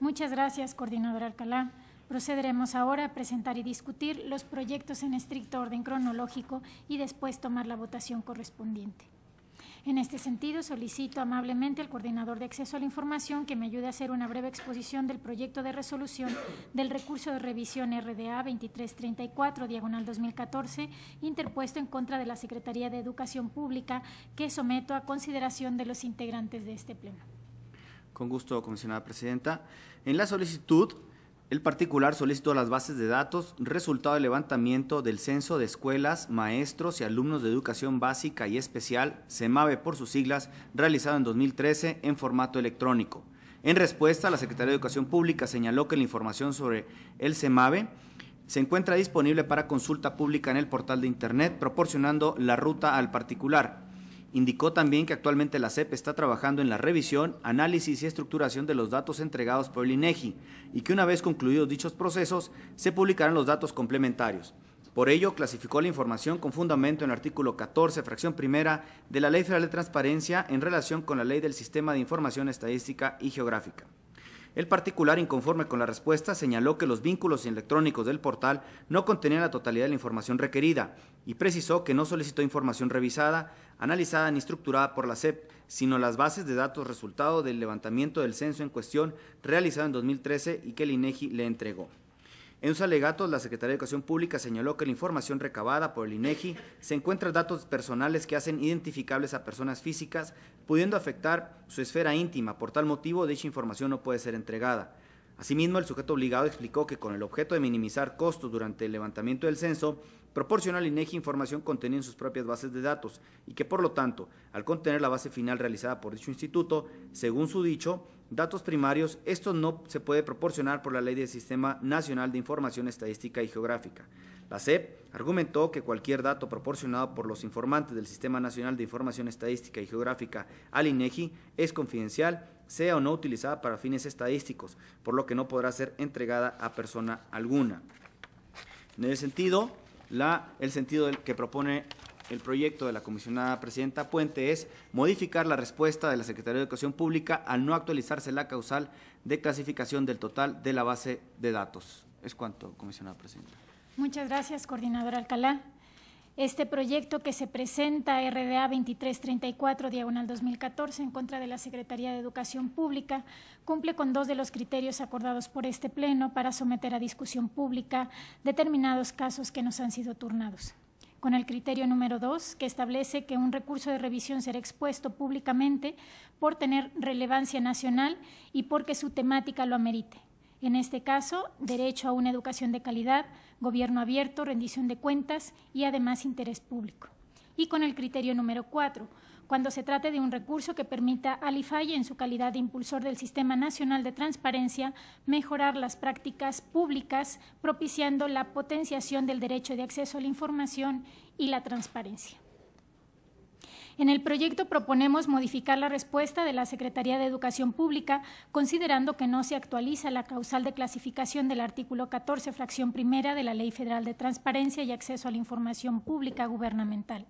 Muchas gracias, coordinadora Alcalá. Procederemos ahora a presentar y discutir los proyectos en estricto orden cronológico y después tomar la votación correspondiente. En este sentido, solicito amablemente al coordinador de acceso a la información que me ayude a hacer una breve exposición del proyecto de resolución del recurso de revisión RDA 2334/2014, interpuesto en contra de la Secretaría de Educación Pública, que someto a consideración de los integrantes de este pleno. Con gusto, comisionada presidenta. En la solicitud, el particular solicitó las bases de datos, resultado del levantamiento del censo de escuelas, maestros y alumnos de educación básica y especial, CEMAVE por sus siglas, realizado en 2013 en formato electrónico. En respuesta, la Secretaría de Educación Pública señaló que la información sobre el CEMAVE se encuentra disponible para consulta pública en el portal de Internet, proporcionando la ruta al particular. Indicó también que actualmente la SEP está trabajando en la revisión, análisis y estructuración de los datos entregados por el INEGI y que una vez concluidos dichos procesos se publicarán los datos complementarios. Por ello, clasificó la información con fundamento en el artículo 14, fracción primera de la Ley Federal de Transparencia en relación con la Ley del Sistema de Información Estadística y Geográfica. El particular, inconforme con la respuesta, señaló que los vínculos electrónicos del portal no contenían la totalidad de la información requerida y precisó que no solicitó información revisada, analizada ni estructurada por la SEP, sino las bases de datos resultado del levantamiento del censo en cuestión realizado en 2013 y que el INEGI le entregó. En sus alegatos, la Secretaría de Educación Pública señaló que la información recabada por el INEGI se encuentra datos personales que hacen identificables a personas físicas, pudiendo afectar su esfera íntima. Por tal motivo, dicha información no puede ser entregada. Asimismo, el sujeto obligado explicó que con el objeto de minimizar costos durante el levantamiento del censo, proporciona al INEGI información contenida en sus propias bases de datos y que, por lo tanto, al contener la base final realizada por dicho instituto, según su dicho, datos primarios, estos no se puede proporcionar por la Ley del Sistema Nacional de Información Estadística y Geográfica. La SEP argumentó que cualquier dato proporcionado por los informantes del Sistema Nacional de Información Estadística y Geográfica al INEGI es confidencial, sea o no utilizada para fines estadísticos, por lo que no podrá ser entregada a persona alguna. En ese sentido, el sentido que propone el proyecto de la comisionada presidenta Puente es modificar la respuesta de la Secretaría de Educación Pública al no actualizarse la causal de clasificación del total de la base de datos. Es cuanto, comisionada presidenta. Muchas gracias, coordinadora Alcalá. Este proyecto que se presenta, RDA 2334/2014, en contra de la Secretaría de Educación Pública, cumple con dos de los criterios acordados por este Pleno para someter a discusión pública determinados casos que nos han sido turnados. Con el criterio número 2, que establece que un recurso de revisión será expuesto públicamente por tener relevancia nacional y porque su temática lo amerite. En este caso, derecho a una educación de calidad, gobierno abierto, rendición de cuentas y además interés público. Y con el criterio número 4, cuando se trate de un recurso que permita al IFAI, en su calidad de impulsor del Sistema Nacional de Transparencia, mejorar las prácticas públicas, propiciando la potenciación del derecho de acceso a la información y la transparencia. En el proyecto proponemos modificar la respuesta de la Secretaría de Educación Pública, considerando que no se actualiza la causal de clasificación del artículo 14, fracción primera de la Ley Federal de Transparencia y Acceso a la Información Pública Gubernamental,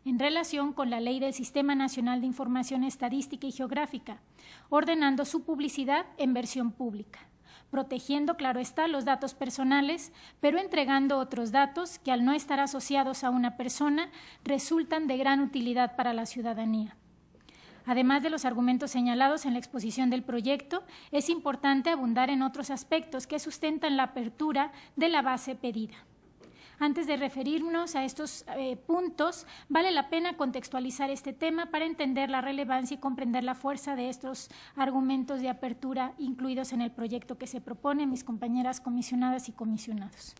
en relación con la Ley del Sistema Nacional de Información Estadística y Geográfica, ordenando su publicidad en versión pública, protegiendo, claro está, los datos personales, pero entregando otros datos que, al no estar asociados a una persona, resultan de gran utilidad para la ciudadanía. Además de los argumentos señalados en la exposición del proyecto, es importante abundar en otros aspectos que sustentan la apertura de la base pedida. Antes de referirnos a estos puntos, vale la pena contextualizar este tema para entender la relevancia y comprender la fuerza de estos argumentos de apertura incluidos en el proyecto que se propone, mis compañeras comisionadas y comisionados.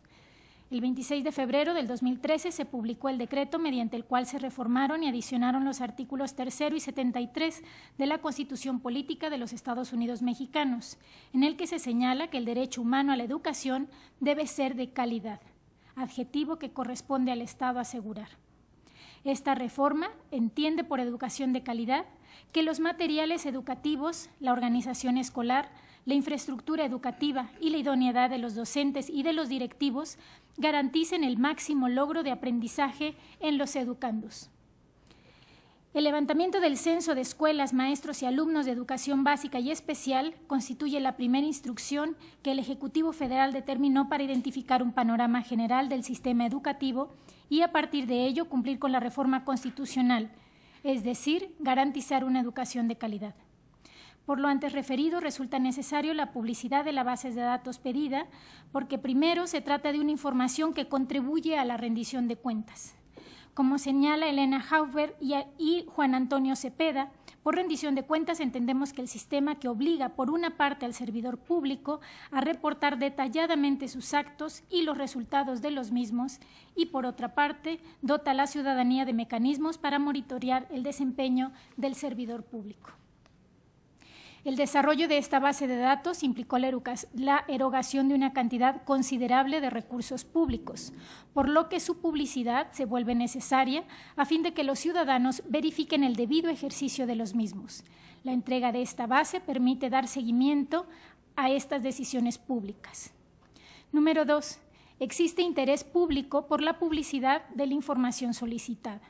El 26 de febrero del 2013 se publicó el decreto mediante el cual se reformaron y adicionaron los artículos 3 y 73 de la Constitución Política de los Estados Unidos Mexicanos, en el que se señala que el derecho humano a la educación debe ser de calidad, adjetivo que corresponde al Estado asegurar. Esta reforma entiende por educación de calidad que los materiales educativos, la organización escolar, la infraestructura educativa y la idoneidad de los docentes y de los directivos garanticen el máximo logro de aprendizaje en los educandos. El levantamiento del censo de escuelas, maestros y alumnos de educación básica y especial constituye la primera instrucción que el Ejecutivo Federal determinó para identificar un panorama general del sistema educativo y a partir de ello cumplir con la reforma constitucional, es decir, garantizar una educación de calidad. Por lo antes referido, resulta necesario la publicidad de la base de datos pedida, porque primero se trata de una información que contribuye a la rendición de cuentas. Como señala Elena Hauber y Juan Antonio Cepeda, por rendición de cuentas entendemos que el sistema que obliga por una parte al servidor público a reportar detalladamente sus actos y los resultados de los mismos y por otra parte dota a la ciudadanía de mecanismos para monitorear el desempeño del servidor público. El desarrollo de esta base de datos implicó la erogación de una cantidad considerable de recursos públicos, por lo que su publicidad se vuelve necesaria a fin de que los ciudadanos verifiquen el debido ejercicio de los mismos. La entrega de esta base permite dar seguimiento a estas decisiones públicas. Número 2. Existe interés público por la publicidad de la información solicitada.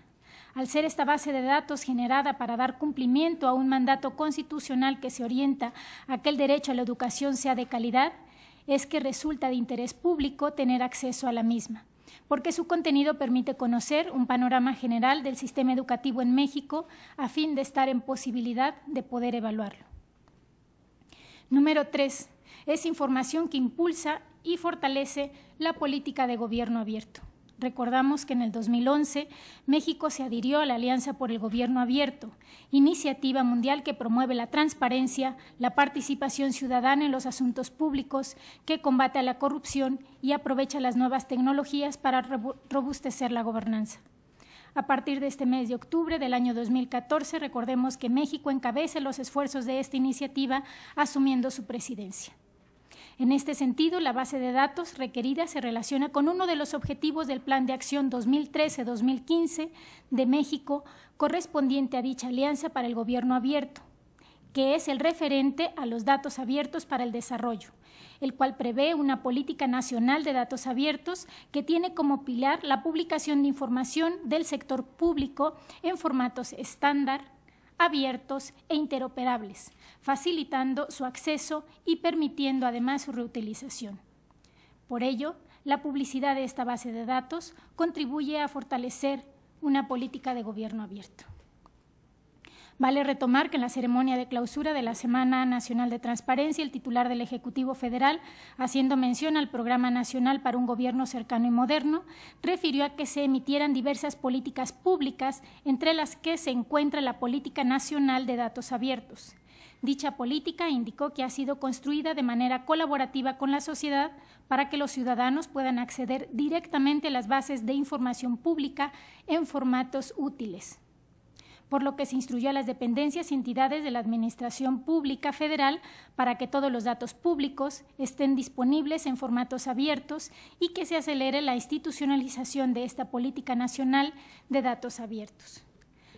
Al ser esta base de datos generada para dar cumplimiento a un mandato constitucional que se orienta a que el derecho a la educación sea de calidad, es que resulta de interés público tener acceso a la misma, porque su contenido permite conocer un panorama general del sistema educativo en México a fin de estar en posibilidad de poder evaluarlo. Número 3. Es información que impulsa y fortalece la política de gobierno abierto. Recordamos que en el 2011 México se adhirió a la Alianza por el Gobierno Abierto, iniciativa mundial que promueve la transparencia, la participación ciudadana en los asuntos públicos, que combate a la corrupción y aprovecha las nuevas tecnologías para robustecer la gobernanza. A partir de este mes de octubre del año 2014, recordemos que México encabeza los esfuerzos de esta iniciativa asumiendo su presidencia. En este sentido, la base de datos requerida se relaciona con uno de los objetivos del Plan de Acción 2013-2015 de México, correspondiente a dicha alianza para el gobierno abierto, que es el referente a los datos abiertos para el desarrollo, el cual prevé una política nacional de datos abiertos que tiene como pilar la publicación de información del sector público en formatos estándar, abiertos e interoperables, facilitando su acceso y permitiendo además su reutilización. Por ello, la publicidad de esta base de datos contribuye a fortalecer una política de gobierno abierto. Vale retomar que en la ceremonia de clausura de la Semana Nacional de Transparencia, el titular del Ejecutivo Federal, haciendo mención al Programa Nacional para un Gobierno Cercano y Moderno, refirió a que se emitieran diversas políticas públicas, entre las que se encuentra la Política Nacional de Datos Abiertos. Dicha política indicó que ha sido construida de manera colaborativa con la sociedad para que los ciudadanos puedan acceder directamente a las bases de información pública en formatos útiles, por lo que se instruyó a las dependencias y entidades de la Administración Pública Federal para que todos los datos públicos estén disponibles en formatos abiertos y que se acelere la institucionalización de esta política nacional de datos abiertos.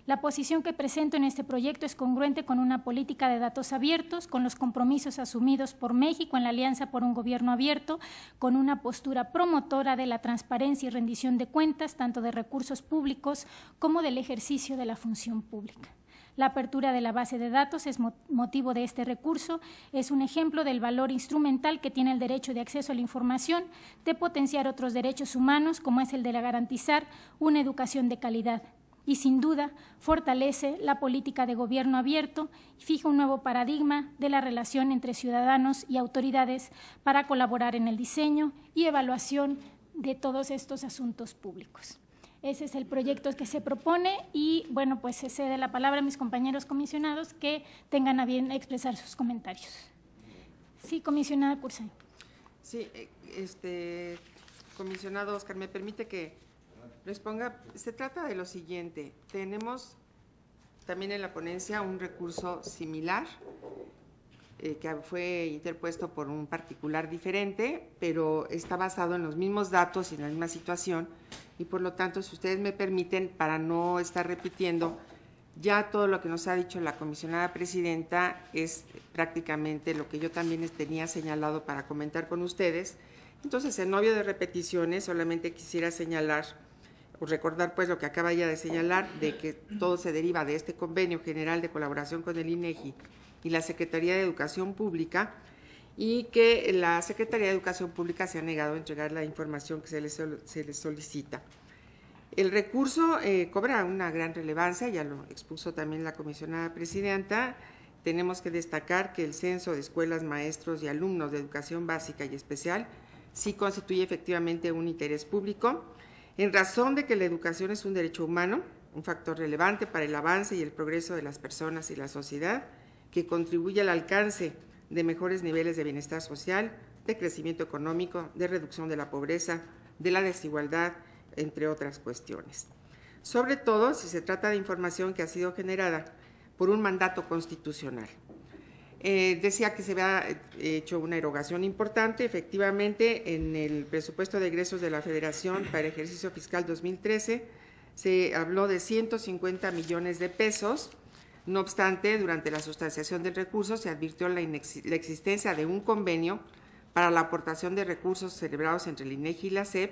La posición que presento en este proyecto es congruente con una política de datos abiertos, con los compromisos asumidos por México en la Alianza por un Gobierno Abierto, con una postura promotora de la transparencia y rendición de cuentas, tanto de recursos públicos como del ejercicio de la función pública. La apertura de la base de datos es motivo de este recurso, es un ejemplo del valor instrumental que tiene el derecho de acceso a la información, de potenciar otros derechos humanos, como es el de garantizar una educación de calidad. Y sin duda fortalece la política de gobierno abierto y fija un nuevo paradigma de la relación entre ciudadanos y autoridades para colaborar en el diseño y evaluación de todos estos asuntos públicos. Ese es el proyecto que se propone y, bueno, pues se cede la palabra a mis compañeros comisionados que tengan a bien expresar sus comentarios. Sí, comisionada Cursay. Sí, comisionado Oscar, me permite que les ponga, se trata de lo siguiente, tenemos también en la ponencia un recurso similar que fue interpuesto por un particular diferente, pero está basado en los mismos datos y en la misma situación y por lo tanto, si ustedes me permiten, para no estar repitiendo, ya todo lo que nos ha dicho la comisionada presidenta es prácticamente lo que yo también tenía señalado para comentar con ustedes. Entonces, en novio de repeticiones, solamente quisiera señalar o recordar pues lo que acaba ya de señalar, de que todo se deriva de este convenio general de colaboración con el INEGI y la Secretaría de Educación Pública, y que la Secretaría de Educación Pública se ha negado a entregar la información que se les solicita. El recurso cobra una gran relevancia, ya lo expuso también la comisionada presidenta. Tenemos que destacar que el censo de escuelas, maestros y alumnos de educación básica y especial sí constituye efectivamente un interés público, en razón de que la educación es un derecho humano, un factor relevante para el avance y el progreso de las personas y la sociedad, que contribuye al alcance de mejores niveles de bienestar social, de crecimiento económico, de reducción de la pobreza, de la desigualdad, entre otras cuestiones. Sobre todo si se trata de información que ha sido generada por un mandato constitucional. Decía que se había hecho una erogación importante. Efectivamente, en el presupuesto de egresos de la Federación para el ejercicio fiscal 2013 se habló de 150 millones de pesos. No obstante, durante la sustanciación del recurso se advirtió la existencia de un convenio para la aportación de recursos celebrados entre el INEGI y la SEP,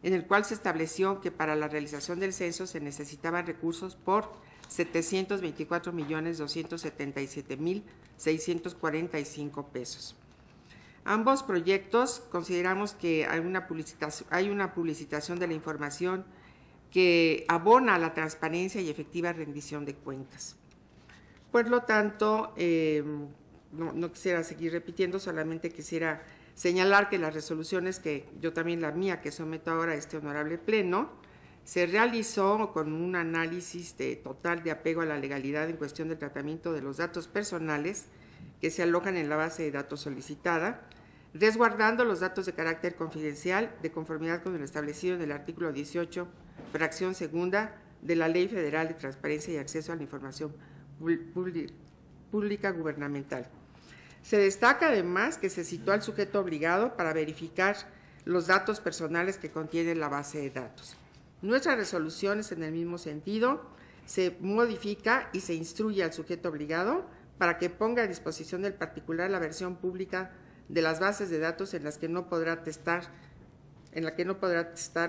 en el cual se estableció que para la realización del censo se necesitaban recursos por 724.277.645 pesos. Ambos proyectos consideramos que hay una publicitación de la información que abona a la transparencia y efectiva rendición de cuentas. Por lo tanto, no quisiera seguir repitiendo, solamente quisiera señalar que las resoluciones que yo también la mía que someto ahora a este honorable pleno, se realizó con un análisis total de apego a la legalidad en cuestión del tratamiento de los datos personales que se alojan en la base de datos solicitada, resguardando los datos de carácter confidencial de conformidad con lo establecido en el artículo 18, fracción segunda de la Ley Federal de Transparencia y Acceso a la Información Pública Gubernamental. Se destaca además que se citó al sujeto obligado para verificar los datos personales que contiene la base de datos. Nuestras resoluciones en el mismo sentido, se modifica y se instruye al sujeto obligado para que ponga a disposición del particular la versión pública de las bases de datos en la que no podrá testar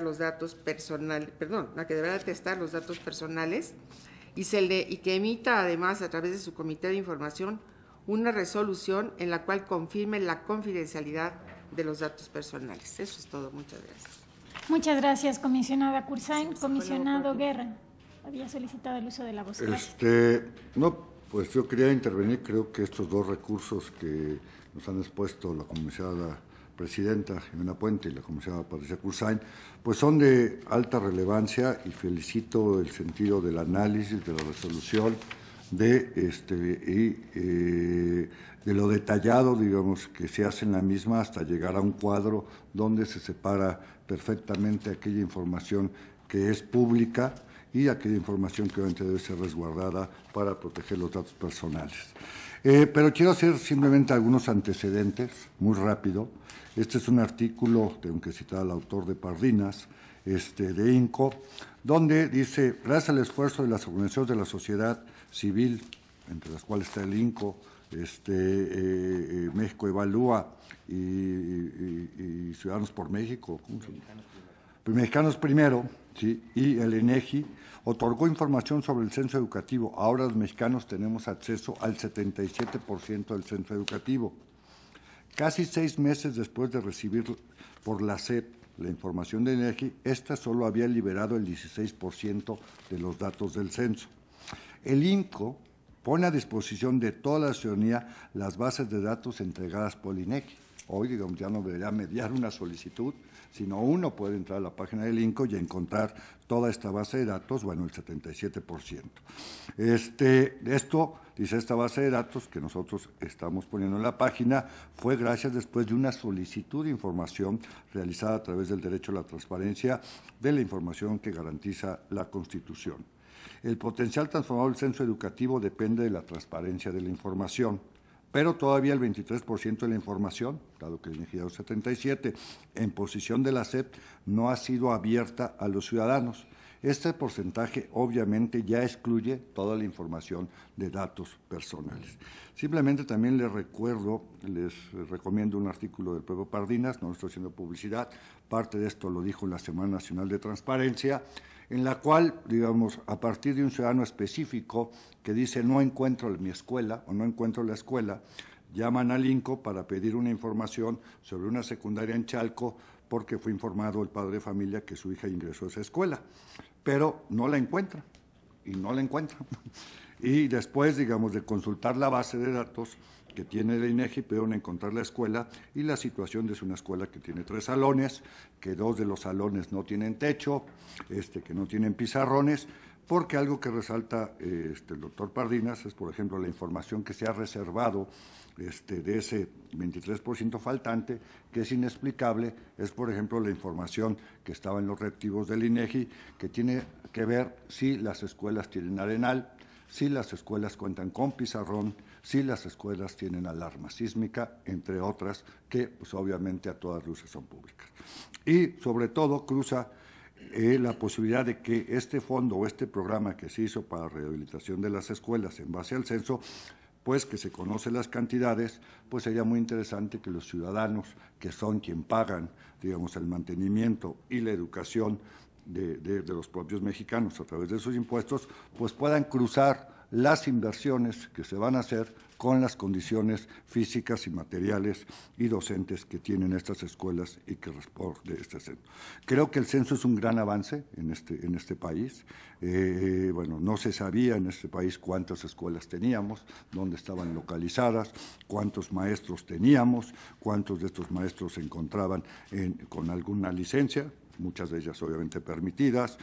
los datos personales, la que deberá testar los datos personales, y que emita además a través de su comité de información una resolución en la cual confirme la confidencialidad de los datos personales. Eso es todo. Muchas gracias. Muchas gracias, comisionada Cursain. Comisionado Guerra, había solicitado el uso de la voz. No, pues yo quería intervenir. Creo que estos dos recursos que nos han expuesto la comisionada presidenta Jimena Puente y la comisionada Patricia Cursain, pues son de alta relevancia, y felicito el sentido del análisis, de la resolución, de lo detallado, digamos, que se hace en la misma, hasta llegar a un cuadro donde se separa perfectamente aquella información que es pública y aquella información que obviamente debe ser resguardada para proteger los datos personales. Pero quiero hacer simplemente algunos antecedentes, muy rápido. Este es un artículo, tengo que citar al autor de Pardinas, de INCO, donde dice: gracias al esfuerzo de las organizaciones de la sociedad civil, entre las cuales está el INCO, México Evalúa y Ciudadanos por México, Mexicanos Primero, ¿sí? Y el INEGI otorgó información sobre el censo educativo. Ahora los mexicanos tenemos acceso al 77% del censo educativo. Casi 6 meses después de recibir por la SEP la información del INEGI, esta solo había liberado el 16% de los datos del censo. El INCO pone a disposición de toda la ciudadanía las bases de datos entregadas por el INEGI. Hoy, digamos, ya no debería mediar una solicitud, sino uno puede entrar a la página del INCO y encontrar toda esta base de datos, bueno, el 77%. Esto, dice esta base de datos que nosotros estamos poniendo en la página, fue gracias después de una solicitud de información realizada a través del derecho a la transparencia de la información que garantiza la Constitución. El potencial transformador del censo educativo depende de la transparencia de la información, pero todavía el 23% de la información, dado que el INEGI da 77%, en posición de la SEP, no ha sido abierta a los ciudadanos. Este porcentaje obviamente ya excluye toda la información de datos personales. Simplemente también les recomiendo un artículo del Pedro Pardinas, no estoy haciendo publicidad, parte de esto lo dijo en la Semana Nacional de Transparencia, en la cual, digamos, a partir de un ciudadano específico que dice no encuentro mi escuela o no encuentro la escuela, llaman al INCO para pedir una información sobre una secundaria en Chalco porque fue informado el padre de familia que su hija ingresó a esa escuela, pero no la encuentra y no la encuentra. Y después, digamos, de consultar la base de datos que tiene el INEGI, pudieron encontrar la escuela y la situación es una escuela que tiene 3 salones, que 2 de los salones no tienen techo, que no tienen pizarrones, porque algo que resalta el doctor Pardinas es, por ejemplo, la información que se ha reservado de ese 23% faltante, que es inexplicable, es, por ejemplo, la información que estaba en los reactivos del INEGI, que tiene que ver si las escuelas tienen arenal, si las escuelas cuentan con pizarrón, si las escuelas tienen alarma sísmica, entre otras, que pues obviamente a todas luces son públicas. Y sobre todo cruza la posibilidad de que este fondo o este programa que se hizo para rehabilitación de las escuelas en base al censo, pues que se conocen las cantidades, pues sería muy interesante que los ciudadanos, que son quien pagan, digamos, el mantenimiento y la educación de los propios mexicanos a través de sus impuestos, pues puedan cruzar las inversiones que se van a hacer con las condiciones físicas y materiales y docentes que tienen estas escuelas y que responde este censo. Creo que el censo es un gran avance en este país. Bueno, no se sabía en este país cuántas escuelas teníamos, dónde estaban localizadas, cuántos maestros teníamos, cuántos de estos maestros se encontraban con alguna licencia, muchas de ellas obviamente permitidas,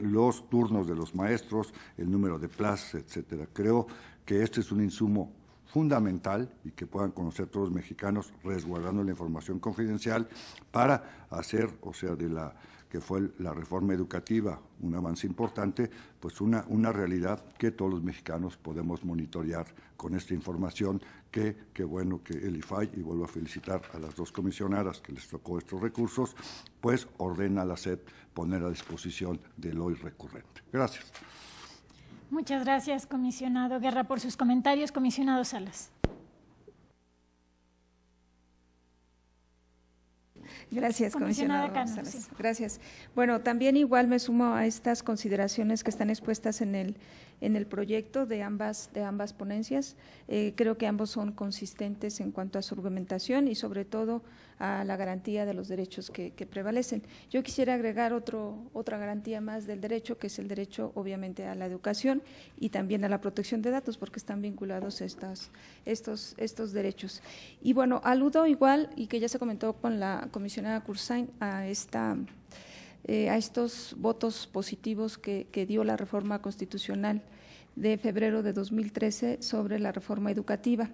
los turnos de los maestros, el número de plazas, etcétera. Creo que este es un insumo fundamental y que puedan conocer todos los mexicanos resguardando la información confidencial para hacer, o sea, de la que fue la reforma educativa, un avance importante, pues una realidad que todos los mexicanos podemos monitorear con esta información que bueno que el IFAI, y vuelvo a felicitar a las 2 comisionadas que les tocó estos recursos, pues ordena a la SEP poner a disposición del hoy recurrente. Gracias. Muchas gracias, comisionado Guerra, por sus comentarios. Comisionado Salas. Gracias, comisionado Cano, Salas. sí. Gracias. Bueno, también igual me sumo a estas consideraciones que están expuestas en el proyecto de ambas ponencias. Creo que ambos son consistentes en cuanto a su argumentación y sobre todo a la garantía de los derechos que prevalecen. Yo quisiera agregar otra garantía más del derecho, que es el derecho obviamente a la educación y también a la protección de datos, porque están vinculados estos derechos. Y bueno, aludo igual, y que ya se comentó con la comisionada Cursain, a estos votos positivos que dio la reforma constitucional de febrero de 2013 sobre la reforma educativa.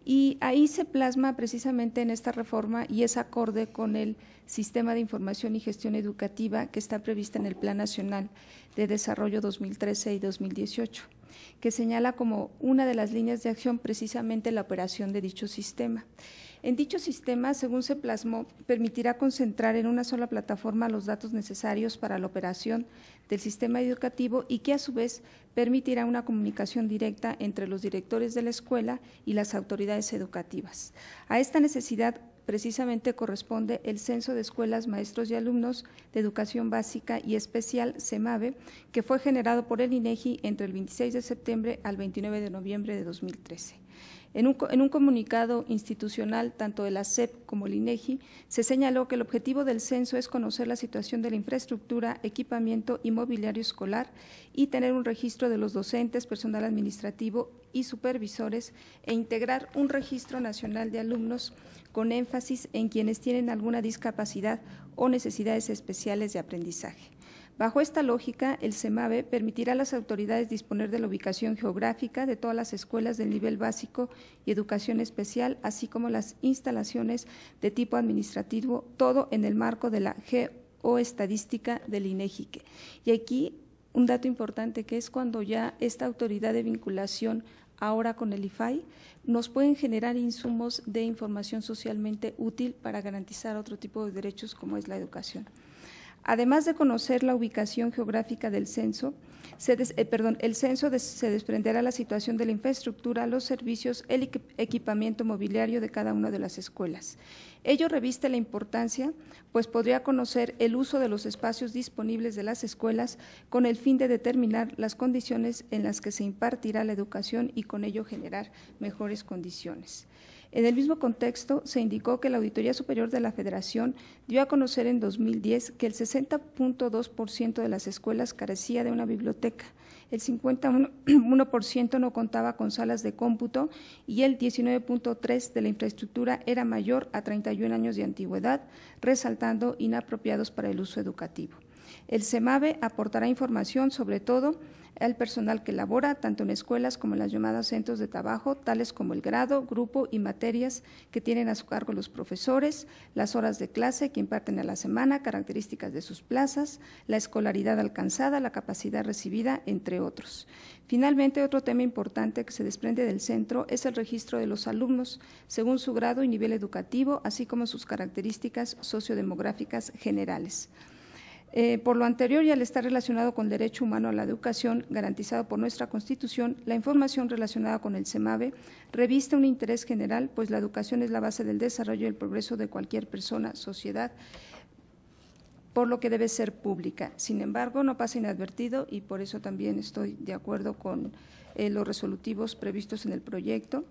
Y ahí se plasma precisamente en esta reforma y es acorde con el Sistema de Información y Gestión Educativa que está prevista en el Plan Nacional de Desarrollo 2013 y 2018, que señala como una de las líneas de acción precisamente la operación de dicho sistema. En dicho sistema, según se plasmó, permitirá concentrar en una sola plataforma los datos necesarios para la operación del sistema educativo y que a su vez permitirá una comunicación directa entre los directores de la escuela y las autoridades educativas. A esta necesidad precisamente corresponde el Censo de Escuelas, Maestros y Alumnos de Educación Básica y Especial, CEMAVE, que fue generado por el INEGI entre el 26 de septiembre al 29 de noviembre de 2013. En un comunicado institucional, tanto de la SEP como el INEGI, se señaló que el objetivo del censo es conocer la situación de la infraestructura, equipamiento y mobiliario escolar y tener un registro de los docentes, personal administrativo y supervisores e integrar un registro nacional de alumnos con énfasis en quienes tienen alguna discapacidad o necesidades especiales de aprendizaje. Bajo esta lógica, el CEMAVE permitirá a las autoridades disponer de la ubicación geográfica de todas las escuelas del nivel básico y educación especial, así como las instalaciones de tipo administrativo, todo en el marco de la geoestadística del INEGI. Y aquí un dato importante, que es cuando ya esta autoridad de vinculación ahora con el IFAI, nos pueden generar insumos de información socialmente útil para garantizar otro tipo de derechos como es la educación. Además de conocer la ubicación geográfica del censo, el censo se desprenderá la situación de la infraestructura, los servicios, el equipamiento mobiliario de cada una de las escuelas. Ello reviste la importancia, pues podría conocer el uso de los espacios disponibles de las escuelas con el fin de determinar las condiciones en las que se impartirá la educación y con ello generar mejores condiciones. En el mismo contexto, se indicó que la Auditoría Superior de la Federación dio a conocer en 2010 que el 60.2% de las escuelas carecía de una biblioteca, el 51% no contaba con salas de cómputo y el 19.3% de la infraestructura era mayor a 31 años de antigüedad, resaltando inapropiados para el uso educativo. El CEMAVE aportará información sobre todo al personal que labora tanto en escuelas como en las llamadas centros de trabajo, tales como el grado, grupo y materias que tienen a su cargo los profesores, las horas de clase que imparten a la semana, características de sus plazas, la escolaridad alcanzada, la capacidad recibida, entre otros. Finalmente, otro tema importante que se desprende del centro es el registro de los alumnos, según su grado y nivel educativo, así como sus características sociodemográficas generales. Por lo anterior y al estar relacionado con el derecho humano a la educación garantizado por nuestra Constitución, la información relacionada con el CEMAVE reviste un interés general, pues la educación es la base del desarrollo y el progreso de cualquier persona, sociedad, por lo que debe ser pública. Sin embargo, no pasa inadvertido y por eso también estoy de acuerdo con los resolutivos previstos en el proyecto,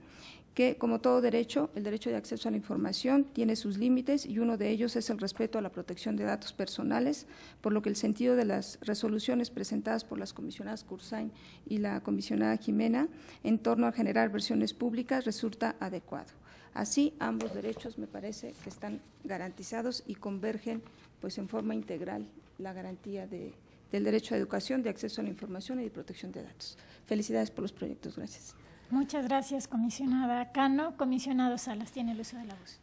que como todo derecho, el derecho de acceso a la información tiene sus límites y uno de ellos es el respeto a la protección de datos personales, por lo que el sentido de las resoluciones presentadas por las comisionadas Cursain y la comisionada Jimena en torno a generar versiones públicas resulta adecuado. Así, ambos derechos me parece que están garantizados y convergen pues en forma integral la garantía del derecho a educación, de acceso a la información y de protección de datos. Felicidades por los proyectos. Gracias. Muchas gracias, comisionada Cano. Comisionado Salas, tiene el uso de la voz.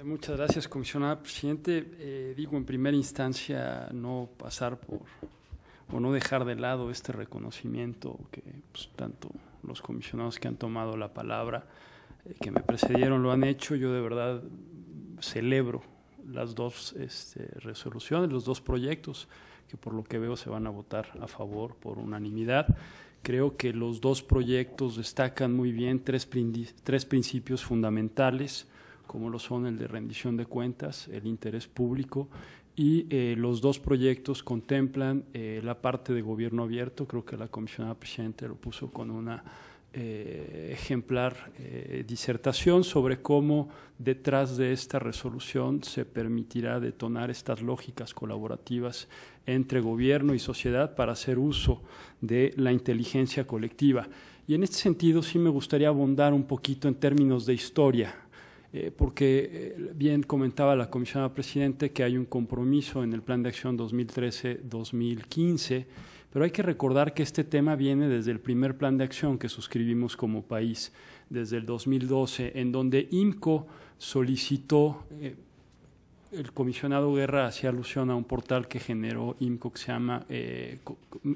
Muchas gracias, comisionada presidente. Digo, en primera instancia, no pasar por o no dejar de lado este reconocimiento que pues, tanto los comisionados que han tomado la palabra, que me precedieron, lo han hecho. Yo de verdad celebro las dos resoluciones, los dos proyectos, que por lo que veo se van a votar a favor por unanimidad. Creo que los dos proyectos destacan muy bien tres principios fundamentales, como lo son el de rendición de cuentas, el interés público, y los dos proyectos contemplan la parte de gobierno abierto. Creo que la comisionada presidente lo puso con una ejemplar disertación sobre cómo detrás de esta resolución se permitirá detonar estas lógicas colaborativas entre gobierno y sociedad para hacer uso de la inteligencia colectiva. Y en este sentido sí me gustaría abundar un poquito en términos de historia, porque bien comentaba la comisionada presidente que hay un compromiso en el Plan de Acción 2013-2015, pero hay que recordar que este tema viene desde el primer plan de acción que suscribimos como país, desde el 2012, en donde IMCO solicitó, el comisionado Guerra hacía alusión a un portal que generó IMCO que se llama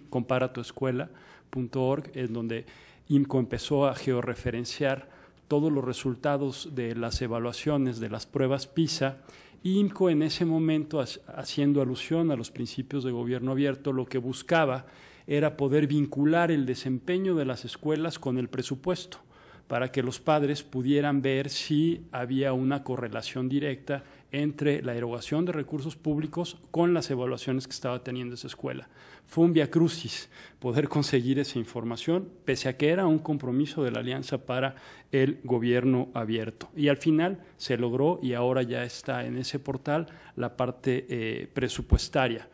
comparatuescuela.org, en donde IMCO empezó a georreferenciar todos los resultados de las evaluaciones de las pruebas PISA. IMCO en ese momento, haciendo alusión a los principios de gobierno abierto, lo que buscaba era poder vincular el desempeño de las escuelas con el presupuesto, para que los padres pudieran ver si había una correlación directa entre la erogación de recursos públicos con las evaluaciones que estaba teniendo esa escuela. Fue un viacrucis poder conseguir esa información, pese a que era un compromiso de la Alianza para el gobierno abierto. Y al final se logró y ahora ya está en ese portal la parte presupuestaria.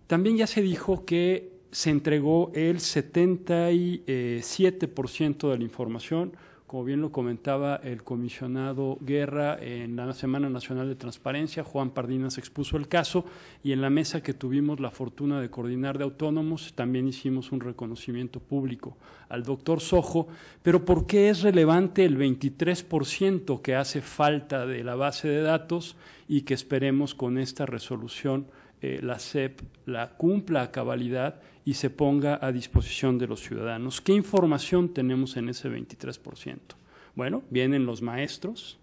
También ya se dijo que se entregó el 77% de la información. Como bien lo comentaba el comisionado Guerra, en la Semana Nacional de Transparencia, Juan Pardinas expuso el caso, y en la mesa que tuvimos la fortuna de coordinar de autónomos también hicimos un reconocimiento público al doctor Sojo. Pero ¿por qué es relevante el 23% que hace falta de la base de datos y que esperemos con esta resolución la SEP la cumpla a cabalidad y se ponga a disposición de los ciudadanos? ¿Qué información tenemos en ese 23%? Bueno, vienen los maestros,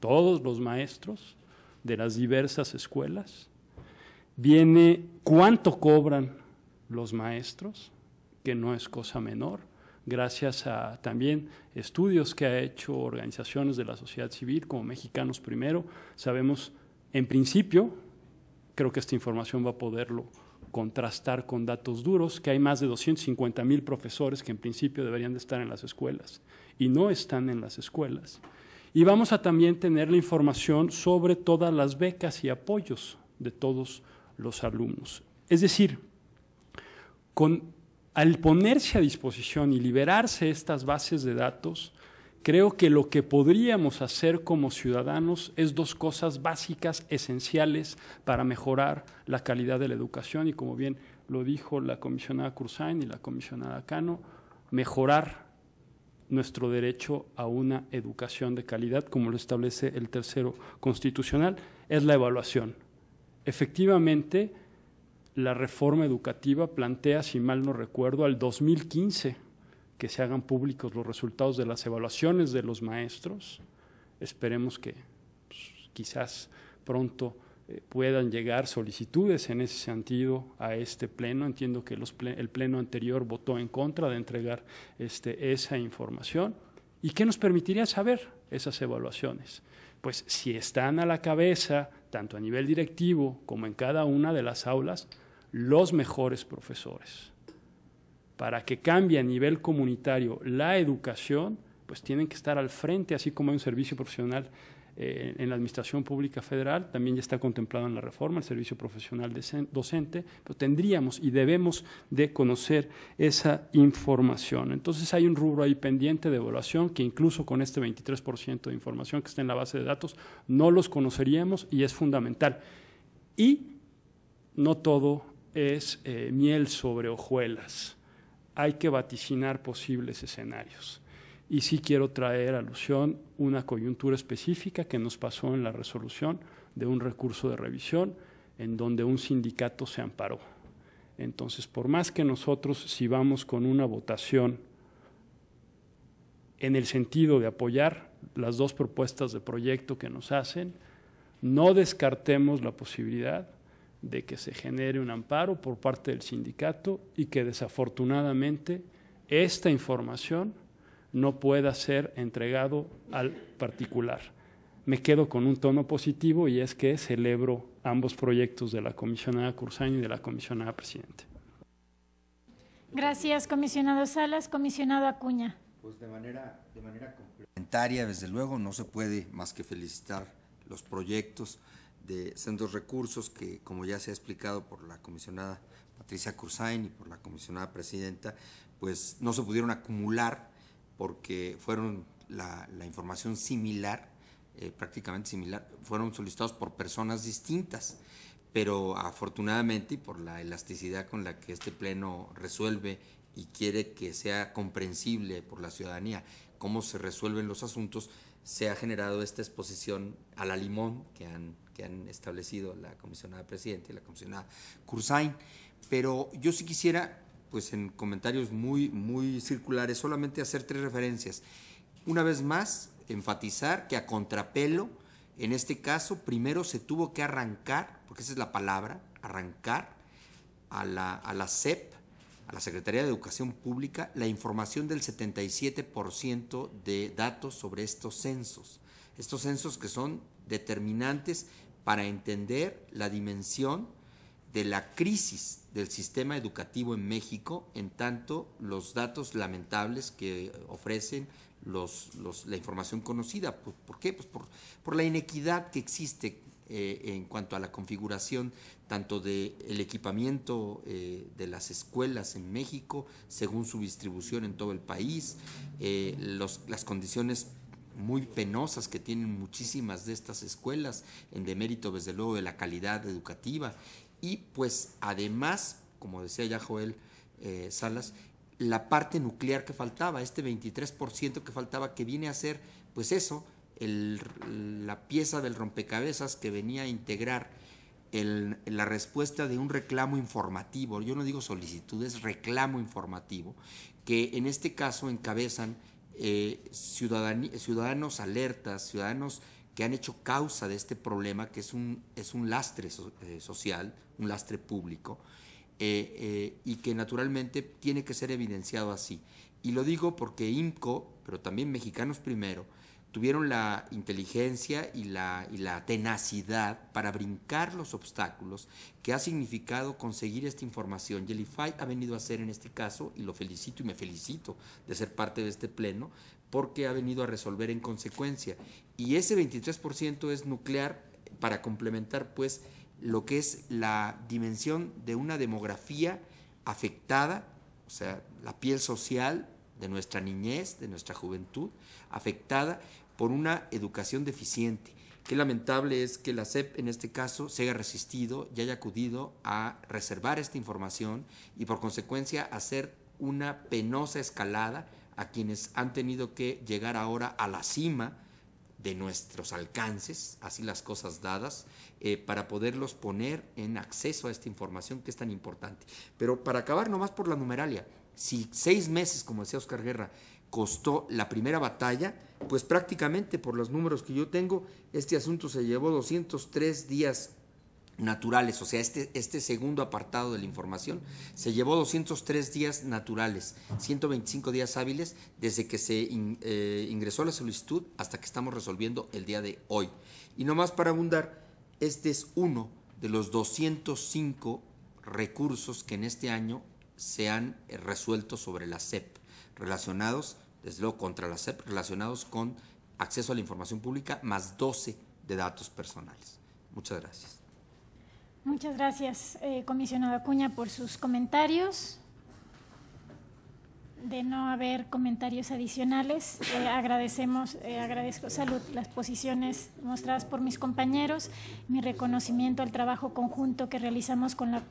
todos los maestros de las diversas escuelas, viene cuánto cobran los maestros, que no es cosa menor, gracias a también estudios que ha hecho organizaciones de la sociedad civil como Mexicanos Primero. Sabemos, en principio, creo que esta información va a poderlo contrastar con datos duros, que hay más de 250,000 profesores que en principio deberían de estar en las escuelas y no están en las escuelas. Y vamos a también tener la información sobre todas las becas y apoyos de todos los alumnos. Es decir, al ponerse a disposición y liberarse estas bases de datos, creo que lo que podríamos hacer como ciudadanos es dos cosas básicas, esenciales para mejorar la calidad de la educación y, como bien lo dijo la comisionada Cursain y la comisionada Cano, mejorar nuestro derecho a una educación de calidad, como lo establece el tercero constitucional, es la evaluación. Efectivamente, la reforma educativa plantea, si mal no recuerdo, al 2015 que se hagan públicos los resultados de las evaluaciones de los maestros. Esperemos que quizás pronto puedan llegar solicitudes en ese sentido a este pleno. Entiendo que el pleno anterior votó en contra de entregar esa información. ¿Y qué nos permitiría saber esas evaluaciones? Pues si están a la cabeza, tanto a nivel directivo como en cada una de las aulas, los mejores profesores. Para que cambie a nivel comunitario la educación, pues tienen que estar al frente, así como hay un servicio profesional en la Administración Pública Federal, también ya está contemplado en la reforma, el servicio profesional docente, pero tendríamos y debemos de conocer esa información. Entonces hay un rubro ahí pendiente de evaluación que incluso con este 23% de información que está en la base de datos no los conoceríamos y es fundamental. Y no todo es miel sobre hojuelas. Hay que vaticinar posibles escenarios. Y sí quiero traer a alusión una coyuntura específica que nos pasó en la resolución de un recurso de revisión en donde un sindicato se amparó. Entonces, por más que nosotros, si vamos con una votación en el sentido de apoyar las dos propuestas de proyecto que nos hacen, no descartemos la posibilidad de que se genere un amparo por parte del sindicato y que desafortunadamente esta información no pueda ser entregado al particular. Me quedo con un tono positivo y es que celebro ambos proyectos de la comisionada Cursain y de la comisionada presidente. Gracias, comisionado Salas. Comisionado Acuña. Pues de manera complementaria, desde luego, no se puede más que felicitar los proyectos de sendos recursos que, como ya se ha explicado por la comisionada Patricia Cursain y por la comisionada presidenta, pues no se pudieron acumular porque fueron la información similar, prácticamente similar, fueron solicitados por personas distintas, pero afortunadamente y por la elasticidad con la que este pleno resuelve y quiere que sea comprensible por la ciudadanía cómo se resuelven los asuntos, se ha generado esta exposición a la limón que han establecido la comisionada presidenta y la comisionada Cursain. Pero yo sí quisiera, pues en comentarios muy circulares, solamente hacer 3 referencias. Una vez más, enfatizar que a contrapelo, en este caso, primero se tuvo que arrancar, porque esa es la palabra, arrancar a la SEP, a la Secretaría de Educación Pública, la información del 77% de datos sobre estos censos que son determinantes para entender la dimensión de la crisis del sistema educativo en México, en tanto los datos lamentables que ofrecen la información conocida. ¿Por qué? Pues por la inequidad que existe en cuanto a la configuración tanto del equipamiento de las escuelas en México, según su distribución en todo el país, las condiciones muy penosas que tienen muchísimas de estas escuelas, en demérito desde luego de la calidad educativa, y pues además, como decía ya Joel Salas, la parte nuclear que faltaba, este 23% que faltaba, que viene a ser pues eso, la pieza del rompecabezas que venía a integrar la respuesta de un reclamo informativo. Yo no digo solicitud, es reclamo informativo, que en este caso encabezan ciudadanos alertas, ciudadanos que han hecho causa de este problema, que es un lastre social, un lastre público, y que naturalmente tiene que ser evidenciado así. Y lo digo porque IMCO, pero también Mexicanos Primero, tuvieron la inteligencia y la tenacidad para brincar los obstáculos que ha significado conseguir esta información. Y el IFAI ha venido a hacer en este caso, y lo felicito y me felicito de ser parte de este pleno, porque ha venido a resolver en consecuencia. Y ese 23% es nuclear para complementar pues lo que es la dimensión de una demografía afectada, o sea, la piel social de nuestra niñez, de nuestra juventud, afectada por una educación deficiente. Qué lamentable es que la SEP en este caso se haya resistido y haya acudido a reservar esta información y por consecuencia hacer una penosa escalada a quienes han tenido que llegar ahora a la cima de nuestros alcances, así las cosas dadas, para poderlos poner en acceso a esta información que es tan importante. Pero para acabar nomás por la numeralia, si 6 meses, como decía Oscar Guerra, costó la primera batalla, pues prácticamente por los números que yo tengo, este asunto se llevó 203 días naturales, o sea, este segundo apartado de la información se llevó 203 días naturales, 125 días hábiles desde que se ingresó la solicitud hasta que estamos resolviendo el día de hoy. Y nomás para abundar, este es uno de los 205 recursos que en este año se han resuelto sobre la SEP, relacionados, desde luego contra la SEP, relacionados con acceso a la información pública, más 12 de datos personales. Muchas gracias. Muchas gracias, comisionado Acuña, por sus comentarios. De no haber comentarios adicionales, agradezco salud las posiciones mostradas por mis compañeros, mi reconocimiento al trabajo conjunto que realizamos con la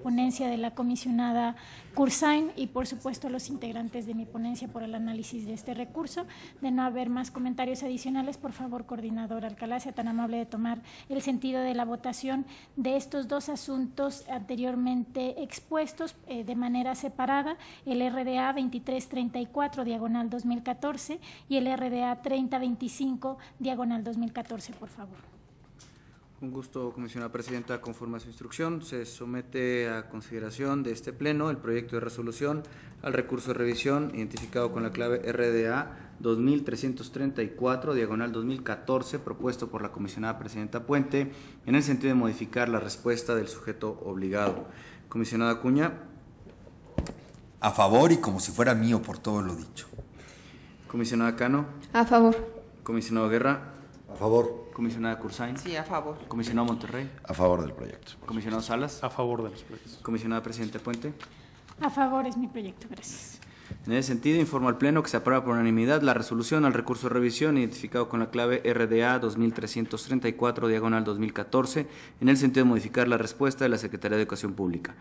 ponencia de la comisionada Cursain y por supuesto a los integrantes de mi ponencia por el análisis de este recurso. De no haber más comentarios adicionales, por favor, coordinador Alcalá, sea tan amable de tomar el sentido de la votación de estos dos asuntos anteriormente expuestos de manera separada, el RDA 2334 diagonal 2014 y el RDA 3025 diagonal 2014, por favor. Con gusto, comisionada presidenta, conforme a su instrucción, se somete a consideración de este pleno el proyecto de resolución al recurso de revisión identificado con la clave RDA 2334 diagonal 2014 propuesto por la comisionada presidenta Puente en el sentido de modificar la respuesta del sujeto obligado. Comisionada Acuña. A favor y como si fuera mío por todo lo dicho. Comisionada Cano. A favor. Comisionado Guerra. A favor. Comisionada Cursain. Sí, a favor. Comisionado Monterrey. A favor del proyecto. Comisionado Salas. A favor de los proyectos. Comisionada presidenta Puente. A favor es mi proyecto, gracias. En ese sentido, informo al Pleno que se aprueba por unanimidad la resolución al recurso de revisión identificado con la clave RDA 2334 diagonal 2014 en el sentido de modificar la respuesta de la Secretaría de Educación Pública.